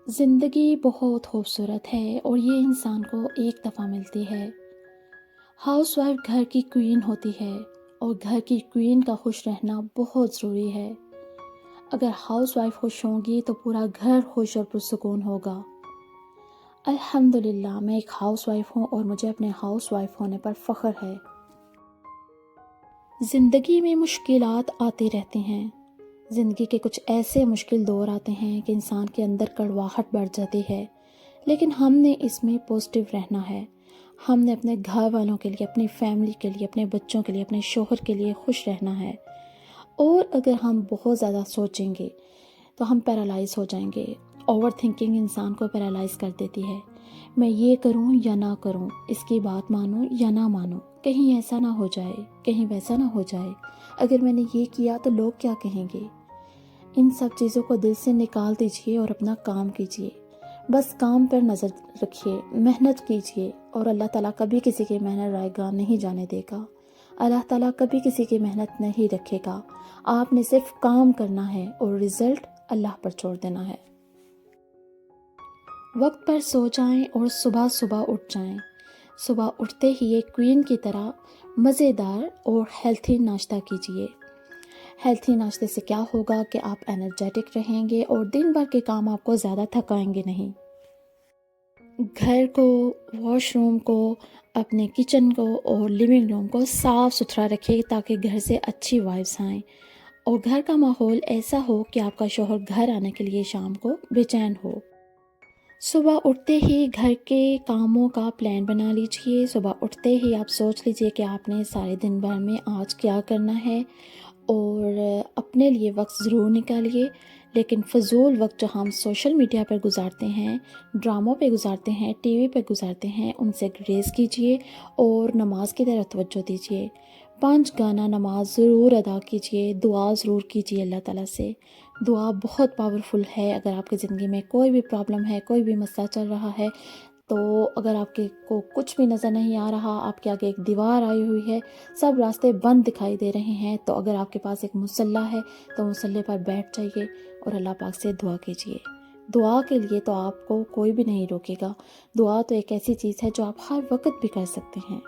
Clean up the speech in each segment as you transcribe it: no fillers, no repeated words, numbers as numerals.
زندگی بہت خوبصورت ہے اور یہ انسان کو ایک دفعہ ملتی ہے۔ ہاؤس وائف گھر کی کوئین ہوتی ہے اور گھر کی کوئین کا خوش رہنا بہت ضروری ہے۔ اگر ہاؤس وائف خوش ہوں گی تو پورا گھر خوش اور پرسکون ہوگا۔ الحمدللہ میں ایک ہاؤس وائف ہوں اور مجھے اپنے ہاؤس وائف ہونے پر فخر ہے۔ زندگی میں مشکلات آتی رہتی ہیں۔ زندگی کے کچھ ایسے مشکل دور آتے ہیں کہ انسان کے اندر کڑواہٹ بڑھ جاتی ہے، لیکن ہم نے اس میں پازیٹیو رہنا ہے۔ ہم نے اپنے گھر والوں کے لیے، اپنی فیملی کے لیے، اپنے بچوں کے لیے، اپنے شوہر کے لیے خوش رہنا ہے۔ اور اگر ہم بہت زیادہ سوچیں گے تو ہم پیرالائز ہو جائیں گے۔ اوور تھنکنگ انسان کو پیرالائز کر دیتی ہے۔ میں یہ کروں یا نہ کروں، اس کی بات مانوں یا نہ مانوں، کہیں ایسا نہ ہو جائے، کہیں ویسا نہ ہو جائے، اگر میں نے یہ کیا تو لوگ کیا کہیں گے۔ ان سب چیزوں کو دل سے نکال دیجئے اور اپنا کام کیجئے۔ بس کام پر نظر رکھیے، محنت کیجئے، اور اللہ تعالیٰ کبھی کسی کی محنت رائے گاہ نہیں جانے دے گا۔ اللہ تعالیٰ کبھی کسی کی محنت نہیں رکھے گا۔ آپ نے صرف کام کرنا ہے اور رزلٹ اللہ پر چھوڑ دینا ہے۔ وقت پر سو جائیں اور صبح صبح اٹھ جائیں۔ صبح اٹھتے ہی ایک کوئین کی طرح مزیدار اور ہیلتھی ناشتہ کیجئے۔ ہیلتھی ناشتے سے کیا ہوگا کہ آپ انرجیٹک رہیں گے اور دن بھر کے کام آپ کو زیادہ تھکائیں گے نہیں۔ گھر کو، واش روم کو، اپنے کچن کو اور لیونگ روم کو صاف ستھرا رکھیے تاکہ گھر سے اچھی وائبس آئیں، اور گھر کا ماحول ایسا ہو کہ آپ کا شوہر گھر آنے کے لیے شام کو بے چین ہو۔ صبح اٹھتے ہی گھر کے کاموں کا پلان بنا لیجئے۔ صبح اٹھتے ہی آپ سوچ لیجئے کہ آپ نے سارے دن بھر میں آج کیا کرنا ہے، اور اپنے لیے وقت ضرور نکالیے۔ لیکن فضول وقت جو ہم سوشل میڈیا پر گزارتے ہیں، ڈراموں پہ گزارتے ہیں، ٹی وی پہ گزارتے ہیں، ان سے گریز کیجئے اور نماز کی طرف توجہ دیجئے۔ 5 گانا نماز ضرور ادا کیجئے، دعا ضرور کیجئے اللہ تعالیٰ سے۔ دعا بہت پاورفل ہے۔ اگر آپ کی زندگی میں کوئی بھی پرابلم ہے، کوئی بھی مسئلہ چل رہا ہے، تو اگر آپ کو کچھ بھی نظر نہیں آ رہا، آپ کے آگے ایک دیوار آئی ہوئی ہے، سب راستے بند دکھائی دے رہے ہیں، تو اگر آپ کے پاس ایک مصلی ہے تو مصلی پر بیٹھ جائیے اور اللہ پاک سے دعا کیجیے۔ دعا کے لیے تو آپ کو کوئی بھی نہیں روکے گا۔ دعا تو ایک ایسی چیز ہے جو آپ ہر وقت بھی کر سکتے ہیں۔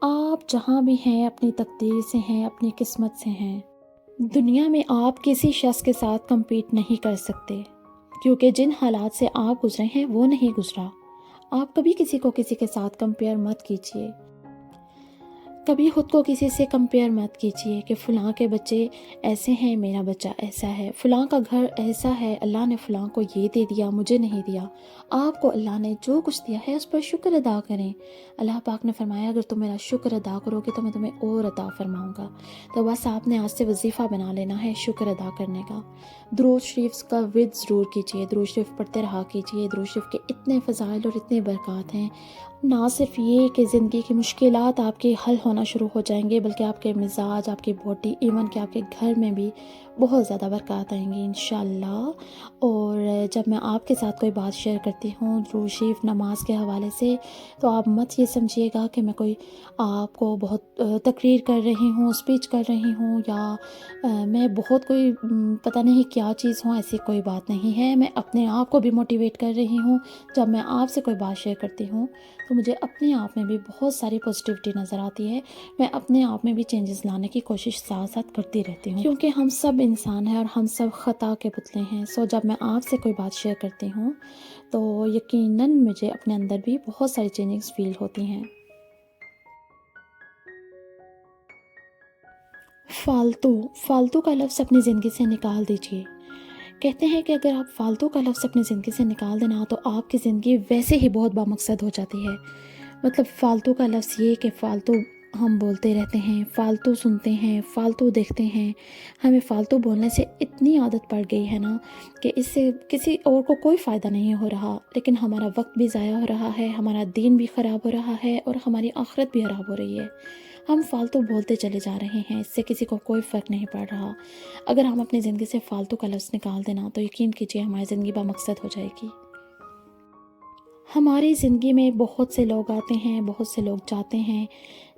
آپ جہاں بھی ہیں اپنی تقدیر سے ہیں، اپنی قسمت سے ہیں۔ دنیا میں آپ کسی شخص کے ساتھ کمپیٹ نہیں کر سکتے، کیونکہ جن حالات سے آپ گزرے ہیں وہ نہیں گزرا۔ آپ کبھی کسی کو کسی کے ساتھ کمپیئر مت کیجیے۔ کبھی خود کو کسی سے کمپیئر مت کیجیے کہ فلاں کے بچے ایسے ہیں، میرا بچہ ایسا ہے، فلاں کا گھر ایسا ہے، اللہ نے فلاں کو یہ دے دیا، مجھے نہیں دیا۔ آپ کو اللہ نے جو کچھ دیا ہے اس پر شکر ادا کریں۔ اللہ پاک نے فرمایا اگر تم میرا شکر ادا کرو گے تو میں تمہیں اور عطا فرماؤں گا۔ تو بس آپ نے آج سے وظیفہ بنا لینا ہے شکر ادا کرنے کا۔ درود شریف کا ورد ضرور کیجیے، درود شریف پڑھتے رہا کیجیے۔ درود شریف کے اتنے فضائل اور اتنے برکات ہیں، نہ صرف یہ کہ زندگی کی مشکلات آپ کے حل ہونا شروع ہو جائیں گے، بلکہ آپ کے مزاج، آپ کی باڈی، ایون کہ آپ کے گھر میں بھی بہت زیادہ برکات آئیں گی انشاءاللہ۔ اور جب میں آپ کے ساتھ کوئی بات شیئر کرتی ہوں درود شریف نماز کے حوالے سے، تو آپ مت یہ سمجھیے گا کہ میں کوئی آپ کو بہت تقریر کر رہی ہوں، اسپیچ کر رہی ہوں، یا میں بہت کوئی پتہ نہیں کیا چیز ہوں۔ ایسی کوئی بات نہیں ہے۔ میں اپنے آپ کو بھی موٹیویٹ کر رہی ہوں۔ جب میں آپ سے کوئی بات شیئر کرتی ہوں تو مجھے اپنے آپ میں بھی بہت ساری پازیٹیوٹی نظر آتی ہے۔ میں اپنے آپ میں بھی چینجز لانے کی کوشش ساتھ ساتھ کرتی رہتی ہوں، کیونکہ ہم سب انسان ہیں اور ہم سب خطا کے پتلے ہیں۔ جب میں آپ سے کوئی بات شیئر کرتی ہوں تو یقیناً مجھے اپنے اندر بھی بہت ساری چینجز فیل ہوتی ہیں۔ فالتو کا لفظ اپنی زندگی سے نکال دیجئے۔ کہتے ہیں کہ اگر آپ فالتو کا لفظ اپنی زندگی سے نکال دینا تو آپ کی زندگی ویسے ہی بہت بامقصد ہو جاتی ہے۔ مطلب فالتو کا لفظ یہ کہ فالتو ہم بولتے رہتے ہیں، فالتو سنتے ہیں، فالتو دیکھتے ہیں۔ ہمیں فالتو بولنے سے اتنی عادت پڑ گئی ہے نا کہ اس سے کسی اور کو کوئی فائدہ نہیں ہو رہا، لیکن ہمارا وقت بھی ضائع ہو رہا ہے، ہمارا دین بھی خراب ہو رہا ہے اور ہماری آخرت بھی خراب ہو رہی ہے۔ ہم فالتو بولتے چلے جا رہے ہیں، اس سے کسی کو کوئی فرق نہیں پڑ رہا۔ اگر ہم اپنی زندگی سے فالتو کا لفظ نکال دینا تو یقین کیجیے ہماری زندگی بامقصد ہو جائے گی۔ ہماری زندگی میں بہت سے لوگ آتے ہیں، بہت سے لوگ جاتے ہیں،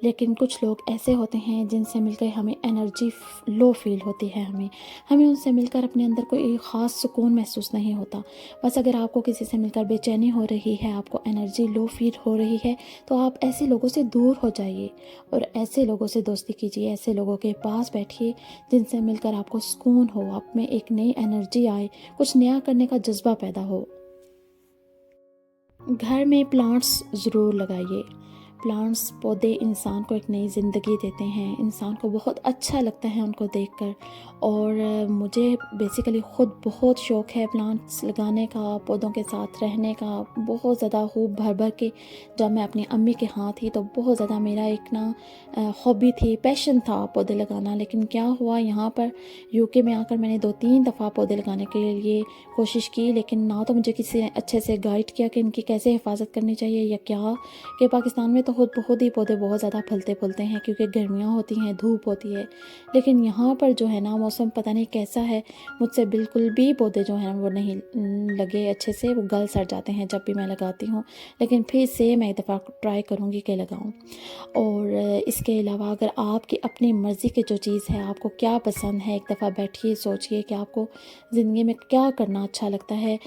لیکن کچھ لوگ ایسے ہوتے ہیں جن سے مل کر ہمیں انرجی لو فیل ہوتی ہے، ہمیں ان سے مل کر اپنے اندر کوئی خاص سکون محسوس نہیں ہوتا۔ بس اگر آپ کو کسی سے مل کر بے چینی ہو رہی ہے، آپ کو انرجی لو فیل ہو رہی ہے، تو آپ ایسے لوگوں سے دور ہو جائیے اور ایسے لوگوں سے دوستی کیجیے، ایسے لوگوں کے پاس بیٹھیے جن سے مل کر آپ کو سکون ہو، آپ میں ایک نئی انرجی آئے، کچھ نیا کرنے کا جذبہ پیدا ہو۔ گھر میں پلانٹس ضرور لگائیے۔ پلانٹس، پودے انسان کو ایک نئی زندگی دیتے ہیں، انسان کو بہت اچھا لگتا ہے ان کو دیکھ کر، اور مجھے بیسیکلی خود بہت شوق ہے پلانٹس لگانے کا، پودوں کے ساتھ رہنے کا، بہت زیادہ خوب بھر بھر کے۔ جب میں اپنی امی کے ہاں تھی تو بہت زیادہ میرا ایک ہابی تھی، پیشن تھا پودے لگانا، لیکن کیا ہوا یہاں پر یو کے میں آ کر میں نے 2-3 دفعہ پودے لگانے کے لیے کوشش کی، لیکن نہ تو مجھے کسی نے اچھے سے گائیڈ کیا کہ ان کی کیسے حفاظت کرنی چاہیے یا کیا، کہ پاکستان میں تو خود بخود ہی پودے بہت زیادہ پھلتے پھولتے ہیں کیونکہ گرمیاں ہوتی ہیں، دھوپ ہوتی ہے، لیکن یہاں پر جو ہے نا موسم پتہ نہیں کیسا ہے، مجھ سے بالکل بھی پودے جو ہیں وہ نہیں لگے اچھے سے، وہ گل سڑ جاتے ہیں جب بھی میں لگاتی ہوں، لیکن پھر سے میں ایک دفعہ ٹرائی کروں گی کہ لگاؤں۔ اور اس کے علاوہ اگر آپ کی اپنی مرضی کی جو چیز ہے، آپ کو کیا پسند ہے، ایک دفعہ بیٹھیے سوچئے کہ آپ کو زندگی میں کیا کرنا اچھا لگتا ہے،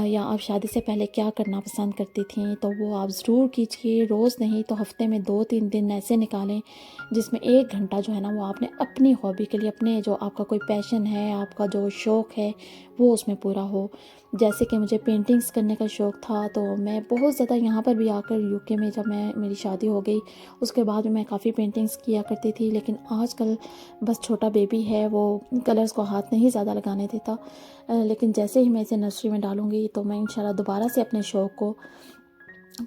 یا آپ شادی سے پہلے کیا کرنا پسند کرتی تھیں، تو وہ آپ ضرور کیجیے، روز نہیں تو ہفتے میں 2-3 دن ایسے نکالیں جس میں 1 گھنٹہ جو ہے نا وہ آپ نے اپنی ہابی کے لیے، اپنے جو آپ کا کوئی پیشن ہے، آپ کا جو شوق ہے وہ اس میں پورا ہو۔ جیسے کہ مجھے پینٹنگز کرنے کا شوق تھا، تو میں بہت زیادہ یہاں پر بھی آ کر یو کے میں جب میری شادی ہو گئی اس کے بعد میں کافی پینٹنگز کیا کرتی تھی، لیکن آج کل بس چھوٹا بیبی ہے، وہ کلرز کو ہاتھ نہیں زیادہ لگانے دیتا، لیکن جیسے ہی میں اسے نرسری میں ڈالوں گی تو میں انشاءاللہ دوبارہ سے اپنے شوق کو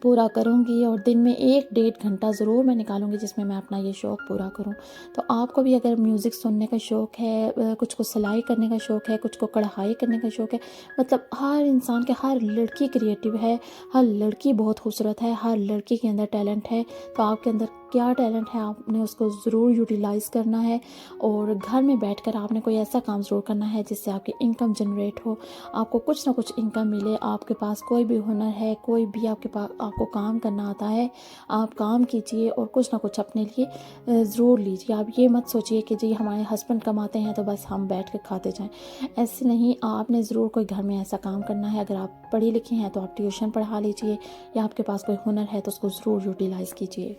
پورا کروں گی، اور دن میں 1-1.5 گھنٹہ ضرور میں نکالوں گی جس میں اپنا یہ شوق پورا کروں۔ تو آپ کو بھی اگر میوزک سننے کا شوق ہے، کچھ کو سلائی کرنے کا شوق ہے، کچھ کو کڑھائی کرنے کا شوق ہے، مطلب ہر انسان کے، ہر لڑکی کریٹیو ہے، ہر لڑکی بہت خوبصورت ہے، ہر لڑکی کے اندر ٹیلنٹ ہے، تو آپ کے اندر کیا ٹیلنٹ ہے آپ نے اس کو ضرور یوٹیلائز کرنا ہے، اور گھر میں بیٹھ کر آپ نے کوئی ایسا کام ضرور کرنا ہے جس سے آپ کی انکم جنریٹ ہو، آپ کو کچھ نہ کچھ انکم ملے۔ آپ کے پاس کوئی بھی ہنر ہے، کوئی بھی آپ کے پاس آپ کو کام کرنا آتا ہے، آپ کام کیجئے اور کچھ نہ کچھ اپنے لیے ضرور لیجئے۔ آپ یہ مت سوچئے کہ جی ہمارے ہسبینڈ کماتے ہیں تو بس ہم بیٹھ کے کھاتے جائیں، ایسے نہیں، آپ نے ضرور کوئی گھر میں ایسا کام کرنا ہے۔ اگر آپ پڑھی لکھی ہیں تو آپ ٹیوشن پڑھا لیجئے، یا آپ کے پاس کوئی ہنر ہے تو اس کو ضرور یوٹیلائز کیجئے۔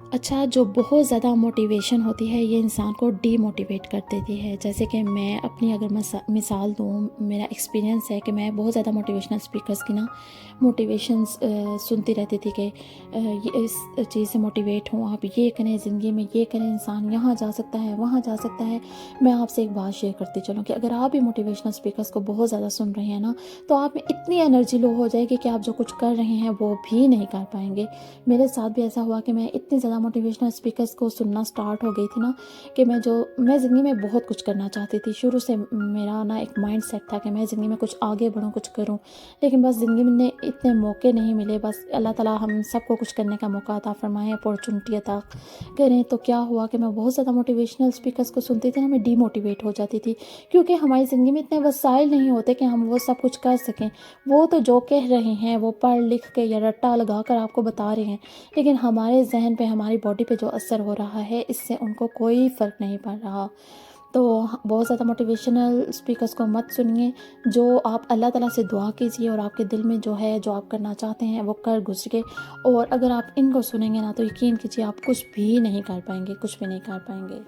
اچھا، جو بہت زیادہ موٹیویشن ہوتی ہے یہ انسان کو ڈی موٹیویٹ کر دیتی ہے، جیسے کہ میں اپنی اگر مثال دوں، میرا ایکسپیرینس ہے کہ میں بہت زیادہ موٹیویشنل اسپیکرز کی موٹیویشنز سنتی رہتی تھی کہ اس چیز سے موٹیویٹ ہوں، آپ یہ کریں زندگی میں، یہ کریں، انسان یہاں جا سکتا ہے، وہاں جا سکتا ہے۔ میں آپ سے ایک بات شیئر کرتی چلوں کہ اگر آپ بھی موٹیویشنل اسپیکرز کو بہت زیادہ سن رہے ہیں نا، تو آپ میں اتنی انرجی لو ہو جائے گی کہ آپ جو کچھ کر رہے ہیں وہ بھی نہیں کر پائیں گے۔ میرے ساتھ بھی ایسا ہوا کہ میں اتنی زیادہ موٹیویشنل اسپیکرز کو سننا سٹارٹ ہو گئی تھی نا کہ میں زندگی میں بہت کچھ کرنا چاہتی تھی، شروع سے میرا ایک مائنڈ سیٹ تھا کہ میں زندگی میں کچھ آگے بڑھوں، کچھ کروں، لیکن بس زندگی میں اتنے موقع نہیں ملے۔ بس اللہ تعالیٰ ہم سب کو کچھ کرنے کا موقع عطا فرمائے، اپورچونٹی عطا کریں۔ تو کیا ہوا کہ میں بہت زیادہ موٹیویشنل اسپیکرز کو سنتی تھی نا، میں ڈی موٹیویٹ ہو جاتی تھی، کیونکہ ہماری زندگی میں اتنے وسائل نہیں ہوتے کہ ہم وہ سب کچھ کر سکیں۔ وہ تو جو کہہ رہے ہیں وہ پڑھ لکھ کے یا رٹا لگا کر آپ کو بتا رہے ہیں، لیکن ہمارے ذہن پہ، ہماری باڈی پہ جو اثر ہو رہا ہے اس سے ان کو کوئی فرق نہیں پڑ رہا۔ تو بہت زیادہ موٹیویشنل اسپیکرز کو مت سنیے، جو آپ اللہ تعالیٰ سے دعا کیجیے اور آپ کے دل میں جو ہے، جو آپ کرنا چاہتے ہیں وہ کر گزرے، اور اگر آپ ان کو سنیں گے نا تو یقین کیجیے آپ کچھ بھی نہیں کر پائیں گے، کچھ بھی نہیں کر پائیں گے۔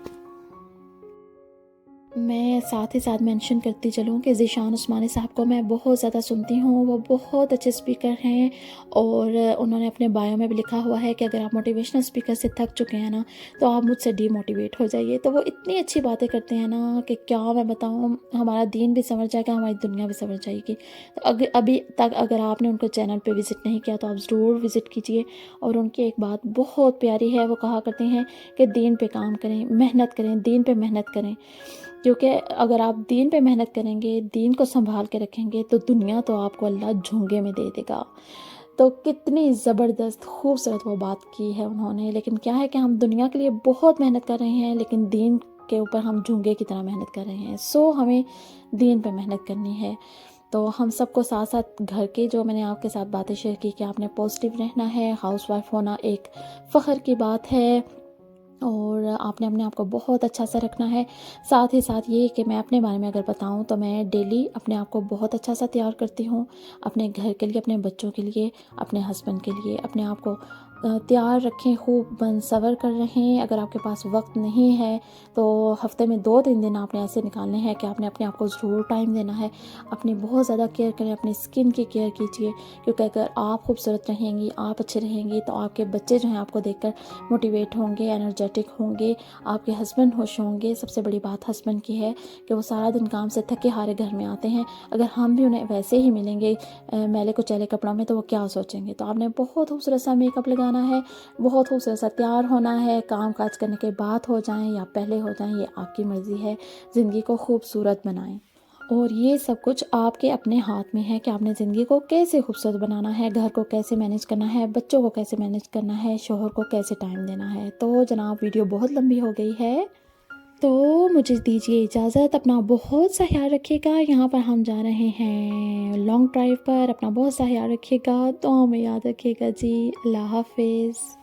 میں ساتھ ہی ساتھ مینشن کرتی چلوں کہ ذیشان عثمانی صاحب کو میں بہت زیادہ سنتی ہوں، وہ بہت اچھے اسپیکر ہیں، اور انہوں نے اپنے بایو میں بھی لکھا ہوا ہے کہ اگر آپ موٹیویشنل اسپیکر سے تھک چکے ہیں نا تو آپ مجھ سے ڈی موٹیویٹ ہو جائیے۔ تو وہ اتنی اچھی باتیں کرتے ہیں نا کہ کیا میں بتاؤں، ہمارا دین بھی سنور جائے گا، ہماری دنیا بھی سنور جائے گی۔ تو ابھی تک اگر آپ نے ان کو چینل پہ وزٹ نہیں کیا تو آپ ضرور وزٹ کیجیے، اور ان کی ایک بات بہت پیاری ہے، وہ کہا کرتے ہیں کہ دین پہ کام کریں، محنت کریں، دین پہ محنت کریں، کیونکہ اگر آپ دین پہ محنت کریں گے، دین کو سنبھال کے رکھیں گے تو دنیا تو آپ کو اللہ جھونگے میں دے دے گا۔ تو کتنی زبردست خوبصورت وہ بات کی ہے انہوں نے، لیکن کیا ہے کہ ہم دنیا کے لیے بہت محنت کر رہے ہیں لیکن دین کے اوپر ہم جھونگے کی طرح محنت کر رہے ہیں۔ ہمیں دین پہ محنت کرنی ہے۔ تو ہم سب کو ساتھ ساتھ گھر کے جو میں نے آپ کے ساتھ باتیں شیئر کی کہ آپ نے پازیٹیو رہنا ہے، ہاؤس وائف ہونا ایک فخر کی بات ہے، اور آپ نے اپنے آپ کو بہت اچھا سا رکھنا ہے۔ ساتھ ہی ساتھ یہ کہ میں اپنے بارے میں اگر بتاؤں تو میں ڈیلی اپنے آپ کو بہت اچھا سا تیار کرتی ہوں، اپنے گھر کے لیے، اپنے بچوں کے لیے، اپنے ہسبینڈ کے لیے۔ اپنے آپ کو تیار رکھیں، خوب بن سور کر رہیں۔ اگر آپ کے پاس وقت نہیں ہے تو ہفتے میں 2-3 دن آپ نے ایسے نکالنے ہیں کہ آپ نے اپنے آپ کو ضرور ٹائم دینا ہے۔ اپنی بہت زیادہ کیئر کریں، اپنی اسکن کی کیئر کیجیے، کیونکہ اگر آپ خوبصورت رہیں گی، آپ اچھے رہیں گی تو آپ کے بچے جو ہیں آپ کو دیکھ کر موٹیویٹ ہوں گے، انرجیٹک ہوں گے، آپ کے ہسبینڈ خوش ہوں گے۔ سب سے بڑی بات ہسبینڈ کی ہے کہ وہ سارا دن کام سے تھکے ہارے گھر میں آتے ہیں، اگر ہم بھی انہیں ویسے ہی ملیں گے میلے کچیلے کپڑوں میں تو وہ کیا سوچیں گے۔ تو آپ نے بہت خوبصورت سا میک اپ لگانا ہے، بہت خوبصورت سا تیار ہونا ہے۔ کام کاج کرنے کے بعد ہو جائیں یا پہلے ہو جائیں، یہ آپ کی مرضی ہے۔ زندگی کو خوبصورت بنائیں، اور یہ سب کچھ آپ کے اپنے ہاتھ میں ہے کہ آپ نے زندگی کو کیسے خوبصورت بنانا ہے، گھر کو کیسے مینیج کرنا ہے، بچوں کو کیسے مینیج کرنا ہے، شوہر کو کیسے ٹائم دینا ہے۔ تو جناب ویڈیو بہت لمبی ہو گئی ہے، تو مجھے دیجیے اجازت، اپنا بہت سا خیال رکھیے گا۔ یہاں پر ہم جا رہے ہیں لانگ ڈرائیو پر، اپنا بہت سا خیال رکھیے گا، تو ہمیں یاد رکھیے گا جی۔ اللہ حافظ۔